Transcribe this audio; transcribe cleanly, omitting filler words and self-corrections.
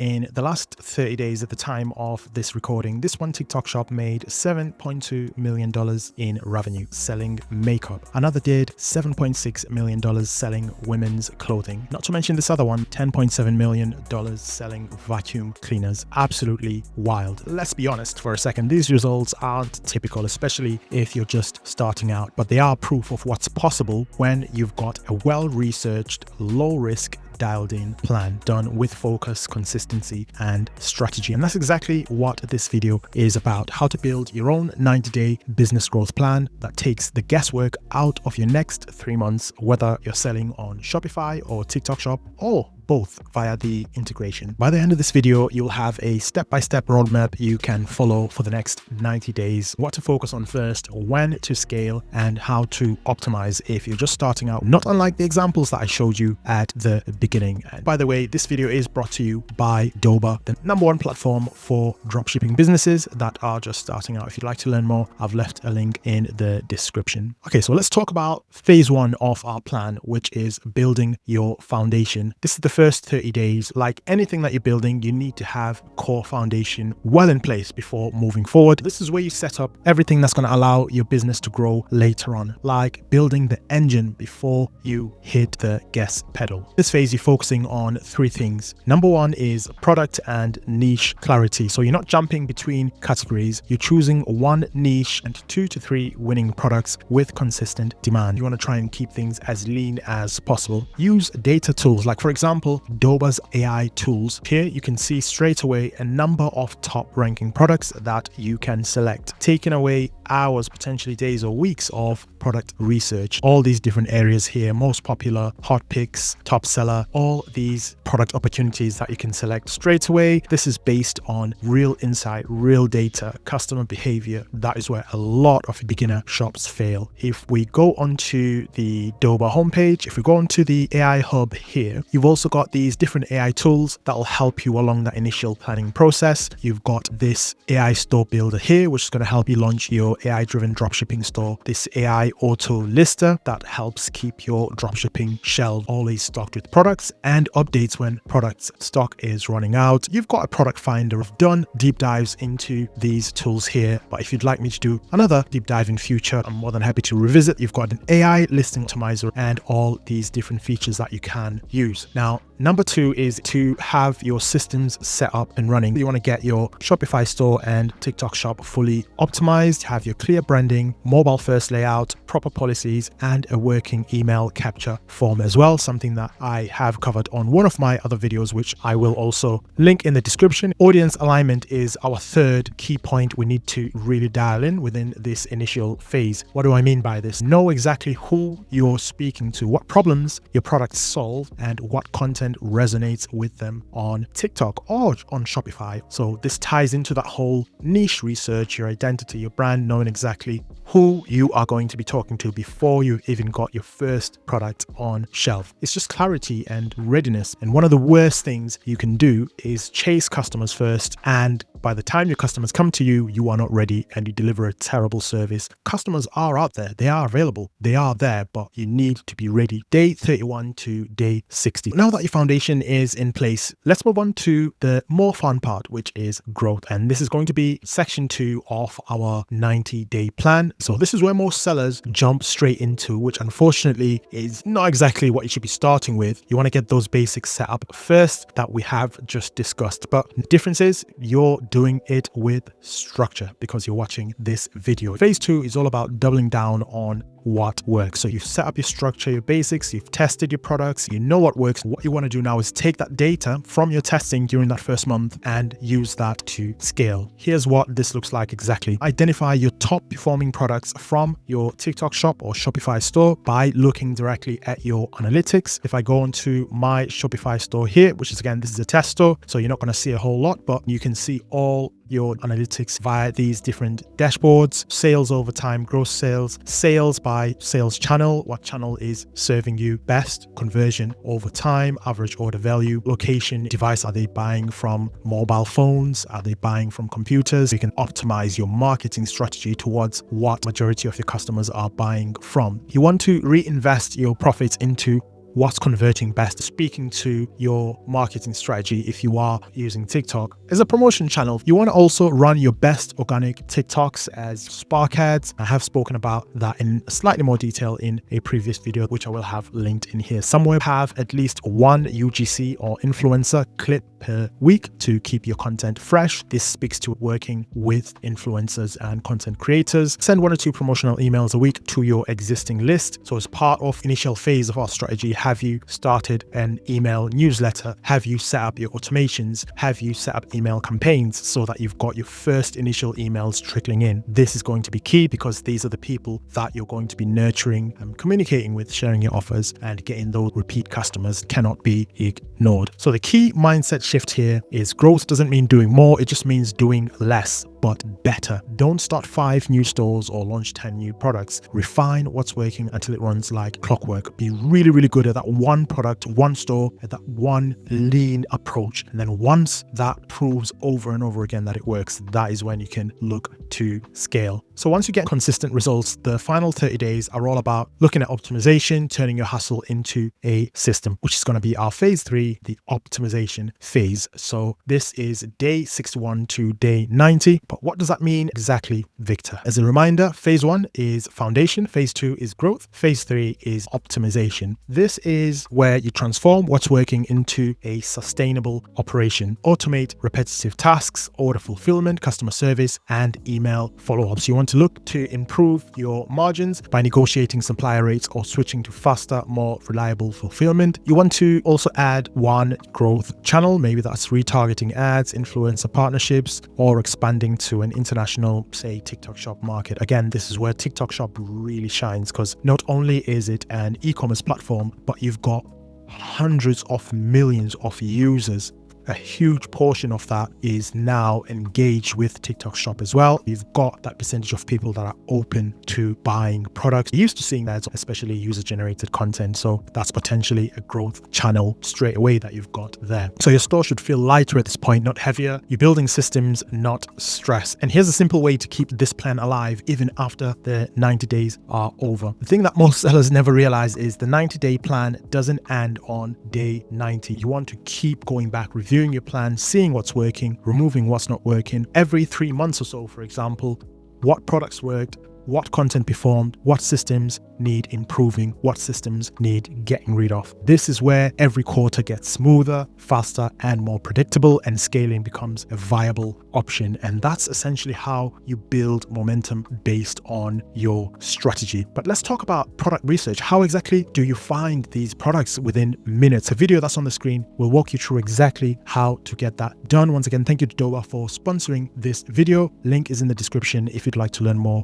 in the last 30 days at the time of this recording, this one TikTok shop made $7.2 million in revenue selling makeup. Another did $7.6 million selling women's clothing. Not to mention this other one, $10.7 million selling vacuum cleaners. Absolutely wild. Let's be honest for a second, these results aren't typical, especially if you're just starting out, but they are proof of what's possible when you've got a well-researched, low-risk, dialed-in plan done with focus, consistency, and strategy. And that's exactly what this video is about: how to build your own 90-day business growth plan that takes the guesswork out of your next 3 months, whether you're selling on Shopify or TikTok Shop or both via the integration. By the end of this video, you'll have a step-by-step roadmap you can follow for the next 90 days, what to focus on first, when to scale, and how to optimize if you're just starting out, not unlike the examples that I showed you at the beginning. And by the way, this video is brought to you by Doba, the #1 platform for dropshipping businesses that are just starting out. If you'd like to learn more, I've left a link in the description. Okay, so let's talk about phase 1 of our plan, which is building your foundation. This is the first 30 days. Like anything that you're building, you need to have core foundation well in place before moving forward. This is where you set up everything that's going to allow your business to grow later on, like building the engine before you hit the gas pedal. This phase, you're focusing on 3 things. Number 1 is product and niche clarity. So you're not jumping between categories. You're choosing 1 niche and 2 to 3 winning products with consistent demand. You want to try and keep things as lean as possible. Use data tools, like for example, Doba's AI tools. Here you can see straight away a number of top ranking products that you can select, taking away hours, potentially days or weeks of product research. All these different areas here: most popular, hot picks, top seller, all these product opportunities that you can select straight away. This is based on real insight, real data, customer behavior. That is where a lot of beginner shops fail. If we go onto the Doba homepage, if we go onto the AI hub here, you've also got these different AI tools that will help you along that initial planning process. You've got this AI store builder here, which is going to help you launch your AI-driven dropshipping store. This AI auto lister that helps keep your dropshipping shelf always stocked with products and updates when products stock is running out. You've got a product finder. I've done deep dives into these tools here, but if you'd like me to do another deep dive in future, I'm more than happy to revisit. You've got an AI listing optimizer and all these different features that you can use. Now, number 2 is to have your systems set up and running. You want to get your Shopify store and TikTok shop fully optimized, have your clear branding, mobile first layout, proper policies, and a working email capture form as well, something that I have covered on one of my other videos, which I will also link in the description. Audience alignment is our 3rd key point we need to really dial in within this initial phase. What do I mean by this? Know exactly who you're speaking to, what problems your products solve, and what content resonates with them on TikTok or on Shopify. So this ties into that whole niche research, your identity, your brand, knowing exactly who you are going to be talking to before you even got your first product on shelf. It's just clarity and readiness. And one of the worst things you can do is chase customers first, and by the time your customers come to you, you are not ready and you deliver a terrible service. Customers are out there, they are available, they are there, but you need to be ready. Day 31 to day 60. Now that your foundation is in place, let's move on to the more fun part, which is growth. And this is going to be section 2 of our 90-day plan. So this is where most sellers jump straight into, which unfortunately is not exactly what you should be starting with. You want to get those basics set up first that we have just discussed. But the difference is you're doing it with structure because you're watching this video. Phase 2 is all about doubling down on what works. So you've set up your structure, your basics, you've tested your products, you know what works. What you want to do now is take that data from your testing during that first month and use that to scale. Here's what this looks like exactly. Identify your top performing products from your TikTok shop or Shopify store by looking directly at your analytics. If I go onto my Shopify store here, which is, again, this is a test store, so you're not going to see a whole lot, but you can see all your analytics via these different dashboards: sales over time, gross sales, sales by sales channel, what channel is serving you best, conversion over time, average order value, location, device, are they buying from mobile phones, are they buying from computers? You can optimize your marketing strategy towards what majority of your customers are buying from. You want to reinvest your profits into what's converting best, speaking to your marketing strategy if you are using TikTok. As a promotion channel, you want to also run your best organic TikToks as Spark ads. I have spoken about that in slightly more detail in a previous video, which I will have linked in here somewhere. Have at least one UGC or influencer clip per week to keep your content fresh. This speaks to working with influencers and content creators. Send 1 or 2 promotional emails a week to your existing list. So as part of initial phase of our strategy, have you started an email newsletter? Have you set up your automations? Have you set up email campaigns so that you've got your first initial emails trickling in? This is going to be key because these are the people that you're going to be nurturing and communicating with, sharing your offers, and getting those repeat customers cannot be ignored. So the key mindset shift here is growth doesn't mean doing more, it just means doing less but better. Don't start 5 new stores or launch 10 new products. Refine what's working until it runs like clockwork. Be really, really good at that one product, one store, at that one lean approach. And then once that proves over and over again that it works, that is when you can look to scale. So once you get consistent results, the final 30 days are all about looking at optimization, turning your hustle into a system, which is going to be our phase 3, the optimization phase. So this is day 61 to day 90. But what does that mean exactly, Victor? As a reminder, phase 1 is foundation, phase 2 is growth, phase 3 is optimization. This is where you transform what's working into a sustainable operation. Automate repetitive tasks, order fulfillment, customer service, and email follow-ups. You want to look to improve your margins by negotiating supplier rates or switching to faster, more reliable fulfillment. You want to also add one growth channel. Maybe that's retargeting ads, influencer partnerships, or expanding to an international, say, TikTok shop market. Again, this is where TikTok shop really shines because not only is it an e-commerce platform, but you've got hundreds of millions of users. A huge portion of that is now engaged with TikTok shop as well. You've got that percentage of people that are open to buying products. You're used to seeing that, especially user-generated content. So that's potentially a growth channel straight away that you've got there. So your store should feel lighter at this point, not heavier. You're building systems, not stress. And here's a simple way to keep this plan alive even after the 90 days are over. The thing that most sellers never realize is the 90-day plan doesn't end on day 90. You want to keep going back, reviewing your plan, seeing what's working, removing what's not working. Every 3 months or so, for example, what products worked, what content performed, what systems need improving, what systems need getting rid of. This is where every quarter gets smoother, faster, and more predictable, and scaling becomes a viable option. And that's essentially how you build momentum based on your strategy. But let's talk about product research. How exactly do you find these products within minutes? A video that's on the screen will walk you through exactly how to get that done. Once again, thank you to Doha for sponsoring this video. Link is in the description if you'd like to learn more